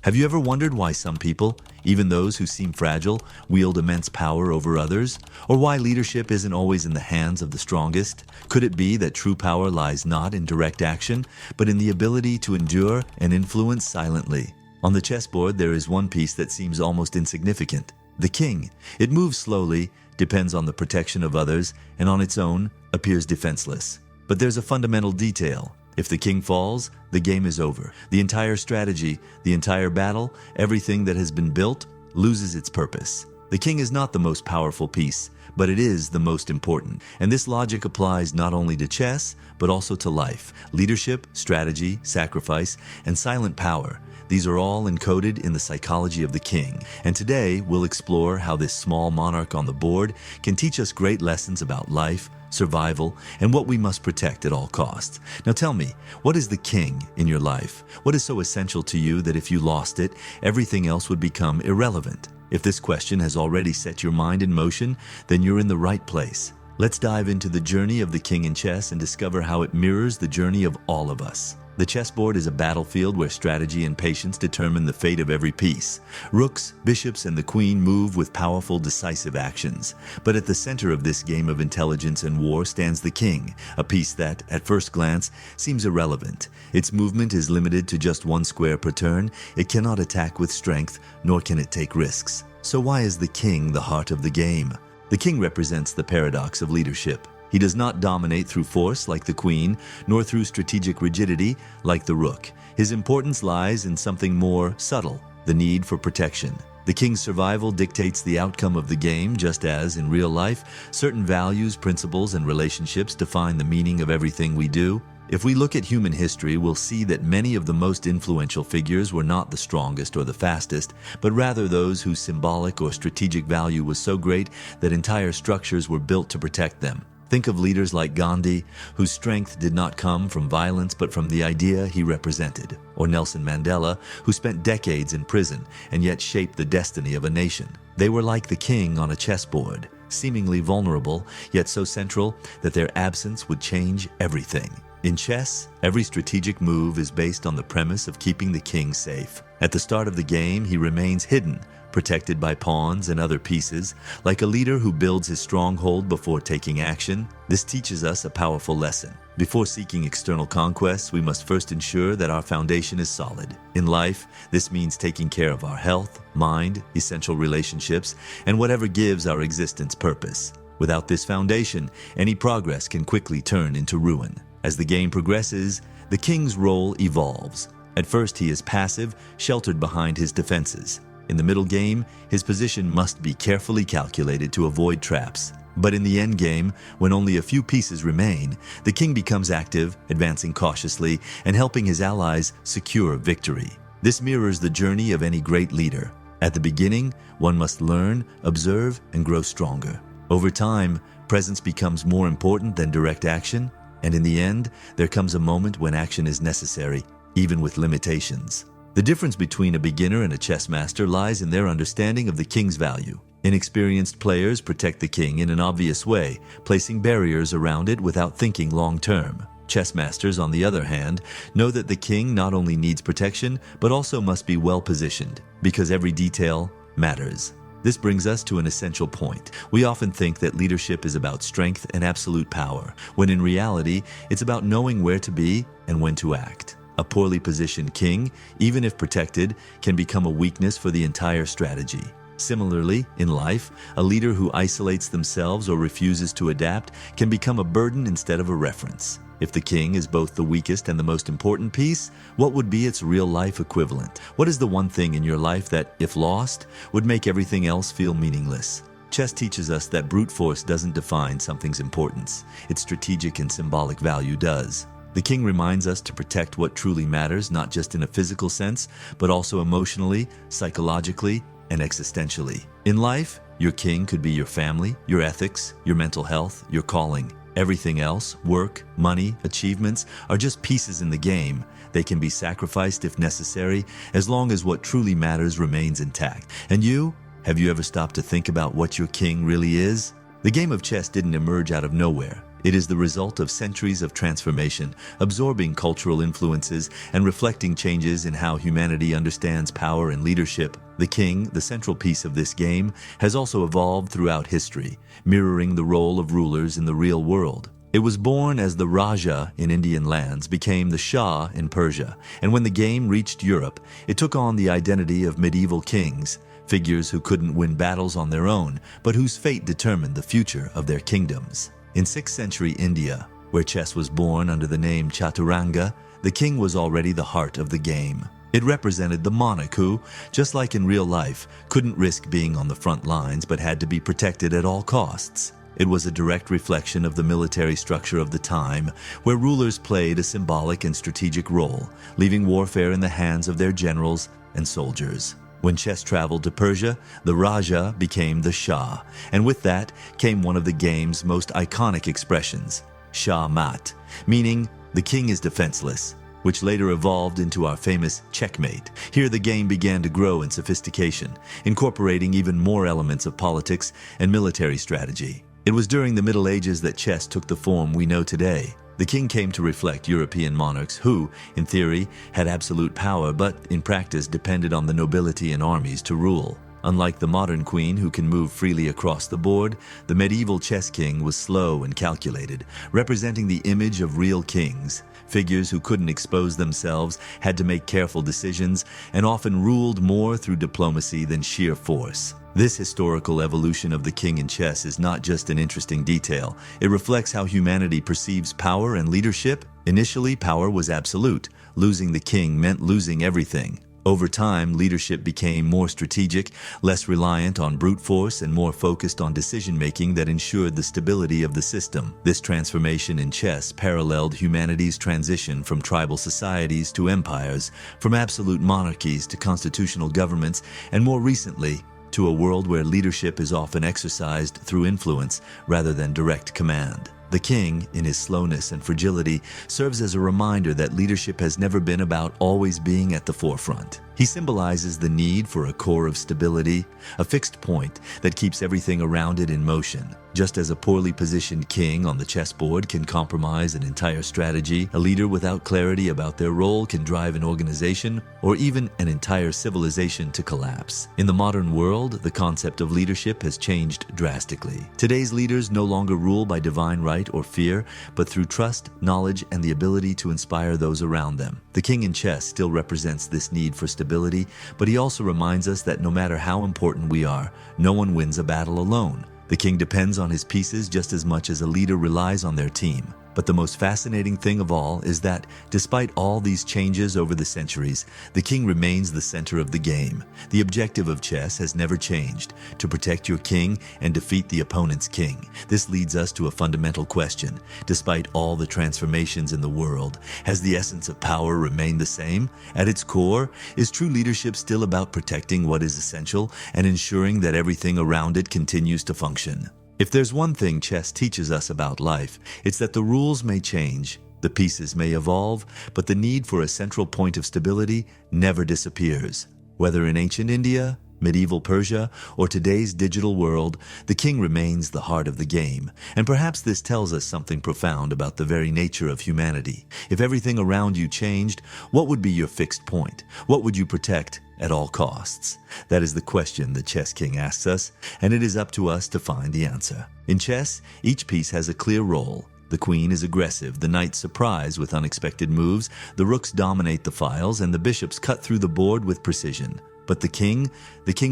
Have you ever wondered why some people, even those who seem fragile, wield immense power over others? Or why leadership isn't always in the hands of the strongest? Could it be that true power lies not in direct action, but in the ability to endure and influence silently? On the chessboard, there is one piece that seems almost insignificant: the king. It moves slowly, depends on the protection of others, and on its own appears defenseless. But there's a fundamental detail. If the king falls, the game is over. The entire strategy, the entire battle, everything that has been built loses its purpose. The king is not the most powerful piece, but it is the most important. And this logic applies not only to chess, but also to life. Leadership, strategy, sacrifice, and silent power. These are all encoded in the psychology of the king. And today, we'll explore how this small monarch on the board can teach us great lessons about life, survival, and what we must protect at all costs. Now tell me, what is the king in your life? What is so essential to you that if you lost it, everything else would become irrelevant? If this question has already set your mind in motion, then you're in the right place. Let's dive into the journey of the king in chess and discover how it mirrors the journey of all of us. The chessboard is a battlefield where strategy and patience determine the fate of every piece. Rooks, bishops, and the queen move with powerful, decisive actions. But at the center of this game of intelligence and war stands the king, a piece that, at first glance, seems irrelevant. Its movement is limited to just one square per turn. It cannot attack with strength, nor can it take risks. So why is the king the heart of the game? The king represents the paradox of leadership. He does not dominate through force like the queen, nor through strategic rigidity like the rook. His importance lies in something more subtle: the need for protection. The king's survival dictates the outcome of the game, just as, in real life, certain values, principles, and relationships define the meaning of everything we do. If we look at human history, we'll see that many of the most influential figures were not the strongest or the fastest, but rather those whose symbolic or strategic value was so great that entire structures were built to protect them. Think of leaders like Gandhi, whose strength did not come from violence but from the idea he represented. Or Nelson Mandela, who spent decades in prison and yet shaped the destiny of a nation. They were like the king on a chessboard, seemingly vulnerable, yet so central that their absence would change everything. In chess, every strategic move is based on the premise of keeping the king safe. At the start of the game, he remains hidden, protected by pawns and other pieces, like a leader who builds his stronghold before taking action. This teaches us a powerful lesson. Before seeking external conquests, we must first ensure that our foundation is solid. In life, this means taking care of our health, mind, essential relationships, and whatever gives our existence purpose. Without this foundation, any progress can quickly turn into ruin. As the game progresses, the king's role evolves. At first, he is passive, sheltered behind his defenses. In the middle game, his position must be carefully calculated to avoid traps. But in the end game, when only a few pieces remain, the king becomes active, advancing cautiously and helping his allies secure victory. This mirrors the journey of any great leader. At the beginning, one must learn, observe, and grow stronger. Over time, presence becomes more important than direct action, and in the end, there comes a moment when action is necessary, even with limitations. The difference between a beginner and a chess master lies in their understanding of the king's value. Inexperienced players protect the king in an obvious way, placing barriers around it without thinking long-term. Chess masters, on the other hand, know that the king not only needs protection, but also must be well-positioned, because every detail matters. This brings us to an essential point. We often think that leadership is about strength and absolute power, when in reality, it's about knowing where to be and when to act. A poorly positioned king, even if protected, can become a weakness for the entire strategy. Similarly, in life, a leader who isolates themselves or refuses to adapt can become a burden instead of a reference. If the king is both the weakest and the most important piece, what would be its real-life equivalent? What is the one thing in your life that, if lost, would make everything else feel meaningless? Chess teaches us that brute force doesn't define something's importance. Its strategic and symbolic value does. The king reminds us to protect what truly matters, not just in a physical sense, but also emotionally, psychologically, and existentially. In life, your king could be your family, your ethics, your mental health, your calling. Everything else, work, money, achievements, are just pieces in the game. They can be sacrificed if necessary, as long as what truly matters remains intact. And you? Have you ever stopped to think about what your king really is? The game of chess didn't emerge out of nowhere. It is the result of centuries of transformation, absorbing cultural influences and reflecting changes in how humanity understands power and leadership. The king, the central piece of this game, has also evolved throughout history, mirroring the role of rulers in the real world. It was born as the Raja in Indian lands became the Shah in Persia, and when the game reached Europe, it took on the identity of medieval kings, figures who couldn't win battles on their own, but whose fate determined the future of their kingdoms. In 6th century India, where chess was born under the name Chaturanga, the king was already the heart of the game. It represented the monarch who, just like in real life, couldn't risk being on the front lines but had to be protected at all costs. It was a direct reflection of the military structure of the time, where rulers played a symbolic and strategic role, leaving warfare in the hands of their generals and soldiers. When chess traveled to Persia, the Raja became the Shah, and with that came one of the game's most iconic expressions, Shah Mat, meaning the king is defenseless, which later evolved into our famous checkmate. Here the game began to grow in sophistication, incorporating even more elements of politics and military strategy. It was during the Middle Ages that chess took the form we know today. The king came to reflect European monarchs who, in theory, had absolute power but, in practice, depended on the nobility and armies to rule. Unlike the modern queen who can move freely across the board, the medieval chess king was slow and calculated, representing the image of real kings. Figures who couldn't expose themselves, had to make careful decisions, and often ruled more through diplomacy than sheer force. This historical evolution of the king in chess is not just an interesting detail. It reflects how humanity perceives power and leadership. Initially, power was absolute. Losing the king meant losing everything. Over time, leadership became more strategic, less reliant on brute force, and more focused on decision-making that ensured the stability of the system. This transformation in chess paralleled humanity's transition from tribal societies to empires, from absolute monarchies to constitutional governments, and more recently, to a world where leadership is often exercised through influence rather than direct command. The king, in his slowness and fragility, serves as a reminder that leadership has never been about always being at the forefront. He symbolizes the need for a core of stability, a fixed point that keeps everything around it in motion. Just as a poorly positioned king on the chessboard can compromise an entire strategy, a leader without clarity about their role can drive an organization or even an entire civilization to collapse. In the modern world, the concept of leadership has changed drastically. Today's leaders no longer rule by divine right or fear, but through trust, knowledge, and the ability to inspire those around them. The king in chess still represents this need for stability, but he also reminds us that no matter how important we are, no one wins a battle alone. The king depends on his pieces just as much as a leader relies on their team. But the most fascinating thing of all is that, despite all these changes over the centuries, the king remains the center of the game. The objective of chess has never changed: to protect your king and defeat the opponent's king. This leads us to a fundamental question. Despite all the transformations in the world, has the essence of power remained the same? At its core, is true leadership still about protecting what is essential and ensuring that everything around it continues to function? If there's one thing chess teaches us about life, it's that the rules may change, the pieces may evolve, but the need for a central point of stability never disappears. Whether in ancient India, medieval Persia, or today's digital world, the king remains the heart of the game. And perhaps this tells us something profound about the very nature of humanity. If everything around you changed, what would be your fixed point? What would you protect at all costs? That is the question the chess king asks us, and it is up to us to find the answer. In chess, each piece has a clear role. The queen is aggressive, the knights surprise with unexpected moves, the rooks dominate the files, and the bishops cut through the board with precision. But the king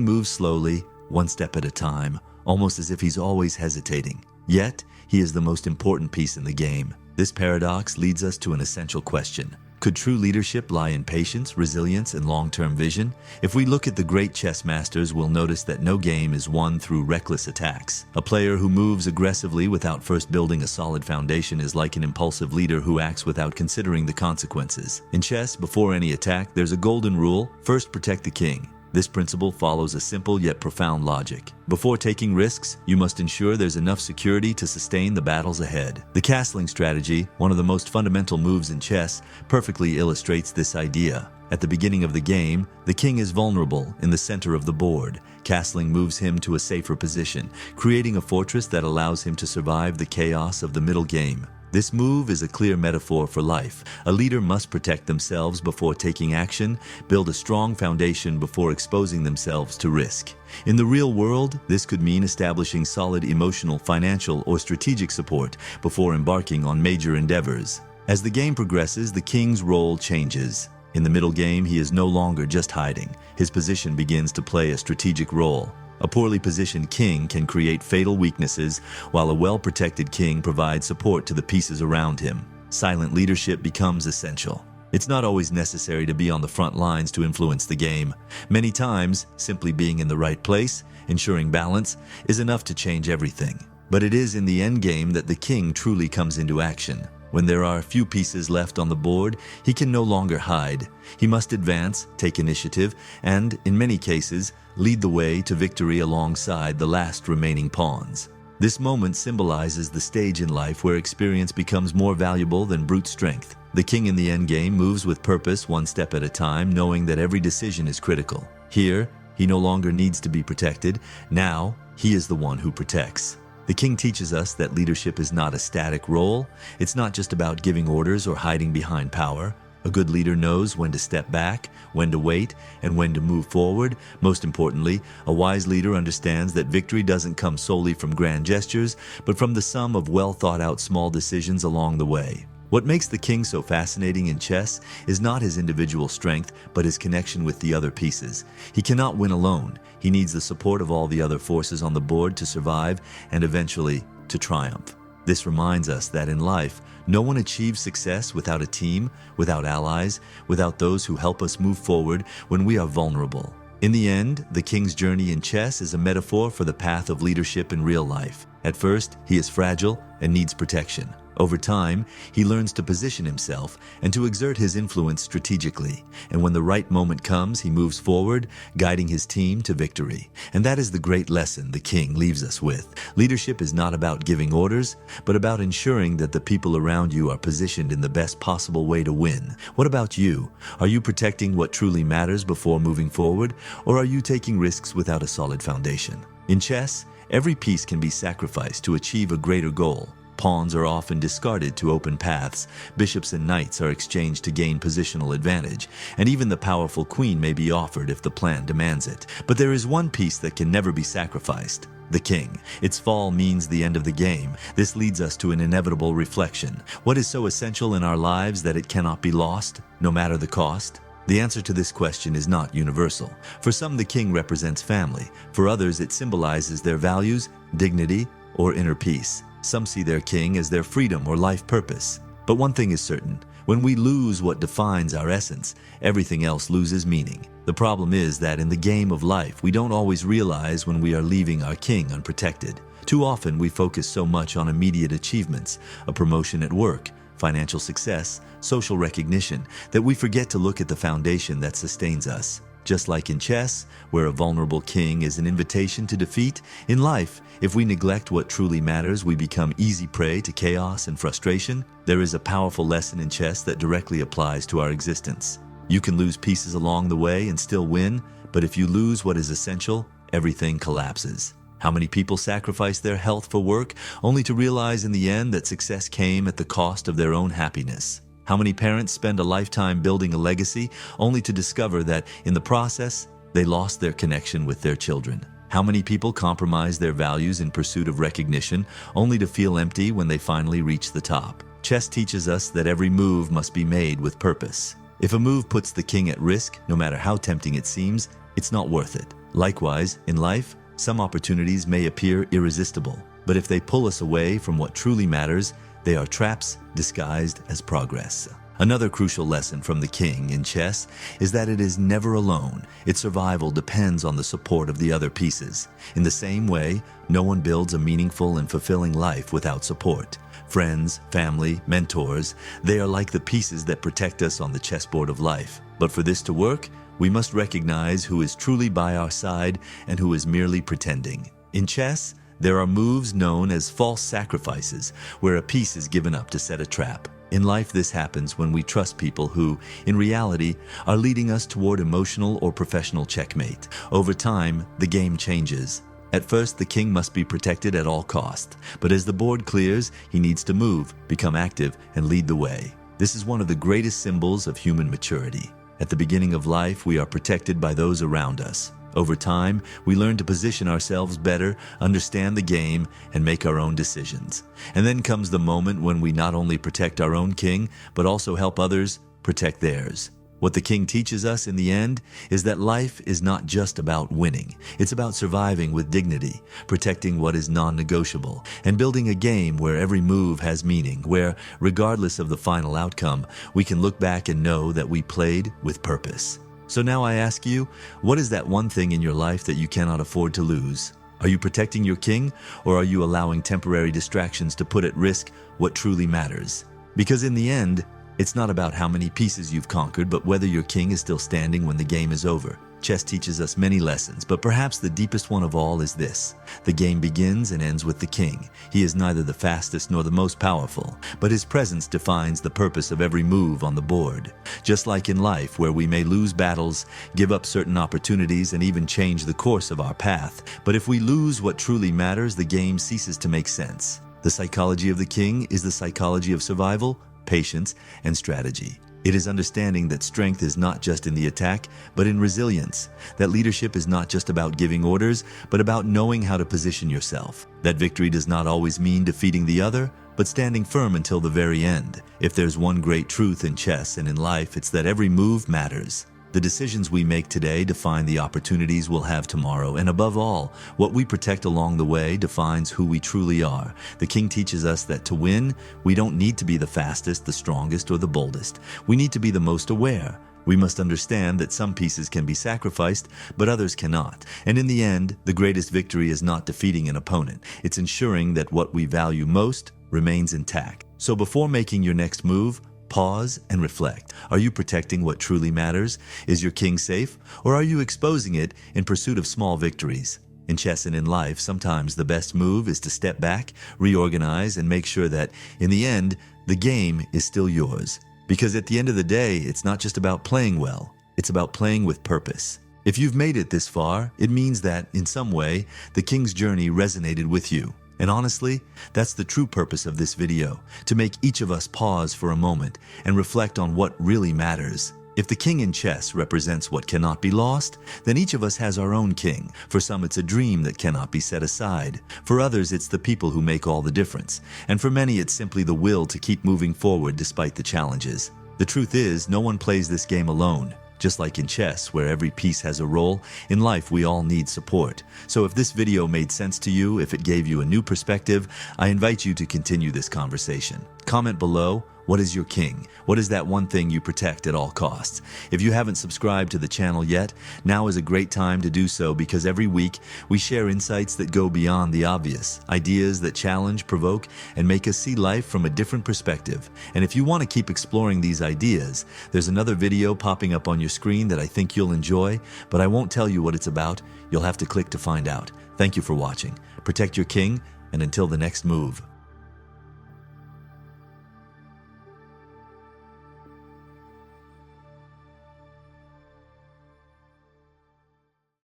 moves slowly, one step at a time, almost as if he's always hesitating. Yet, he is the most important piece in the game. This paradox leads us to an essential question. Could true leadership lie in patience, resilience, and long-term vision? If we look at the great chess masters, we'll notice that no game is won through reckless attacks. A player who moves aggressively without first building a solid foundation is like an impulsive leader who acts without considering the consequences. In chess, before any attack, there's a golden rule: first protect the king. This principle follows a simple yet profound logic. Before taking risks, you must ensure there's enough security to sustain the battles ahead. The castling strategy, one of the most fundamental moves in chess, perfectly illustrates this idea. At the beginning of the game, the king is vulnerable in the center of the board. Castling moves him to a safer position, creating a fortress that allows him to survive the chaos of the middle game. This move is a clear metaphor for life. A leader must protect themselves before taking action, build a strong foundation before exposing themselves to risk. In the real world, this could mean establishing solid emotional, financial, or strategic support before embarking on major endeavors. As the game progresses, the king's role changes. In the middle game, he is no longer just hiding. His position begins to play a strategic role. A poorly positioned king can create fatal weaknesses, while a well-protected king provides support to the pieces around him. Silent leadership becomes essential. It's not always necessary to be on the front lines to influence the game. Many times, simply being in the right place, ensuring balance, is enough to change everything. But it is in the end game that the king truly comes into action. When there are a few pieces left on the board, he can no longer hide. He must advance, take initiative, and, in many cases, lead the way to victory alongside the last remaining pawns. This moment symbolizes the stage in life where experience becomes more valuable than brute strength. The king in the endgame moves with purpose, one step at a time, knowing that every decision is critical. Here, he no longer needs to be protected. Now, he is the one who protects. The king teaches us that leadership is not a static role. It's not just about giving orders or hiding behind power. A good leader knows when to step back, when to wait, and when to move forward. Most importantly, a wise leader understands that victory doesn't come solely from grand gestures, but from the sum of well-thought-out small decisions along the way. What makes the king so fascinating in chess is not his individual strength, but his connection with the other pieces. He cannot win alone. He needs the support of all the other forces on the board to survive and eventually to triumph. This reminds us that in life, no one achieves success without a team, without allies, without those who help us move forward when we are vulnerable. In the end, the king's journey in chess is a metaphor for the path of leadership in real life. At first, he is fragile and needs protection. Over time, he learns to position himself and to exert his influence strategically. And when the right moment comes, he moves forward, guiding his team to victory. And that is the great lesson the king leaves us with. Leadership is not about giving orders, but about ensuring that the people around you are positioned in the best possible way to win. What about you? Are you protecting what truly matters before moving forward, or are you taking risks without a solid foundation? In chess, every piece can be sacrificed to achieve a greater goal. Pawns are often discarded to open paths, bishops and knights are exchanged to gain positional advantage, and even the powerful queen may be offered if the plan demands it. But there is one piece that can never be sacrificed: the king. Its fall means the end of the game. This leads us to an inevitable reflection. What is so essential in our lives that it cannot be lost, no matter the cost? The answer to this question is not universal. For some, the king represents family. For others, it symbolizes their values, dignity, or inner peace. Some see their king as their freedom or life purpose. But one thing is certain: when we lose what defines our essence, everything else loses meaning. The problem is that in the game of life, we don't always realize when we are leaving our king unprotected. Too often, we focus so much on immediate achievements, a promotion at work, financial success, social recognition, that we forget to look at the foundation that sustains us. Just like in chess, where a vulnerable king is an invitation to defeat, in life, if we neglect what truly matters, we become easy prey to chaos and frustration. There is a powerful lesson in chess that directly applies to our existence. You can lose pieces along the way and still win, but if you lose what is essential, everything collapses. How many people sacrifice their health for work, only to realize in the end that success came at the cost of their own happiness? How many parents spend a lifetime building a legacy, only to discover that, in the process, they lost their connection with their children? How many people compromise their values in pursuit of recognition, only to feel empty when they finally reach the top? Chess teaches us that every move must be made with purpose. If a move puts the king at risk, no matter how tempting it seems, it's not worth it. Likewise, in life, some opportunities may appear irresistible, but if they pull us away from what truly matters, they are traps disguised as progress. Another crucial lesson from the king in chess is that it is never alone. Its survival depends on the support of the other pieces. In the same way, no one builds a meaningful and fulfilling life without support. Friends, family, mentors, they are like the pieces that protect us on the chessboard of life. But for this to work, we must recognize who is truly by our side and who is merely pretending. In chess, there are moves known as false sacrifices, where a piece is given up to set a trap. In life, this happens when we trust people who, in reality, are leading us toward emotional or professional checkmate. Over time, the game changes. At first, the king must be protected at all cost, but as the board clears, he needs to move, become active, and lead the way. This is one of the greatest symbols of human maturity. At the beginning of life, we are protected by those around us. Over time, we learn to position ourselves better, understand the game, and make our own decisions. And then comes the moment when we not only protect our own king, but also help others protect theirs. What the king teaches us in the end is that life is not just about winning. It's about surviving with dignity, protecting what is non-negotiable, and building a game where every move has meaning, where, regardless of the final outcome, we can look back and know that we played with purpose. So now I ask you, what is that one thing in your life that you cannot afford to lose? Are you protecting your king, or are you allowing temporary distractions to put at risk what truly matters? Because in the end, it's not about how many pieces you've conquered, but whether your king is still standing when the game is over. Chess teaches us many lessons, but perhaps the deepest one of all is this. The game begins and ends with the king. He is neither the fastest nor the most powerful, but his presence defines the purpose of every move on the board. Just like in life, where we may lose battles, give up certain opportunities, and even change the course of our path. But if we lose what truly matters, the game ceases to make sense. The psychology of the king is the psychology of survival, patience, and strategy. It is understanding that strength is not just in the attack, but in resilience. That leadership is not just about giving orders, but about knowing how to position yourself. That victory does not always mean defeating the other, but standing firm until the very end. If there's one great truth in chess and in life, it's that every move matters. The decisions we make today define the opportunities we'll have tomorrow, and above all, what we protect along the way defines who we truly are. The king teaches us that to win, we don't need to be the fastest, the strongest, or the boldest. We need to be the most aware. We must understand that some pieces can be sacrificed, but others cannot. And in the end, the greatest victory is not defeating an opponent. It's ensuring that what we value most remains intact. So before making your next move, pause and reflect. Are you protecting what truly matters? Is your king safe? Or are you exposing it in pursuit of small victories? In chess and in life, sometimes the best move is to step back, reorganize, and make sure that, in the end, the game is still yours. Because at the end of the day, it's not just about playing well, it's about playing with purpose. If you've made it this far, it means that, in some way, the king's journey resonated with you. And honestly, that's the true purpose of this video, to make each of us pause for a moment and reflect on what really matters. If the king in chess represents what cannot be lost, then each of us has our own king. For some, it's a dream that cannot be set aside. For others, it's the people who make all the difference. And for many, it's simply the will to keep moving forward despite the challenges. The truth is, no one plays this game alone. Just like in chess, where every piece has a role, in life we all need support. So if this video made sense to you, if it gave you a new perspective, I invite you to continue this conversation. Comment below, what is your king? What is that one thing you protect at all costs? If you haven't subscribed to the channel yet, now is a great time to do so, because every week we share insights that go beyond the obvious, ideas that challenge, provoke, and make us see life from a different perspective. And if you want to keep exploring these ideas, there's another video popping up on your screen that I think you'll enjoy, but I won't tell you what it's about. You'll have to click to find out. Thank you for watching. Protect your king, and until the next move.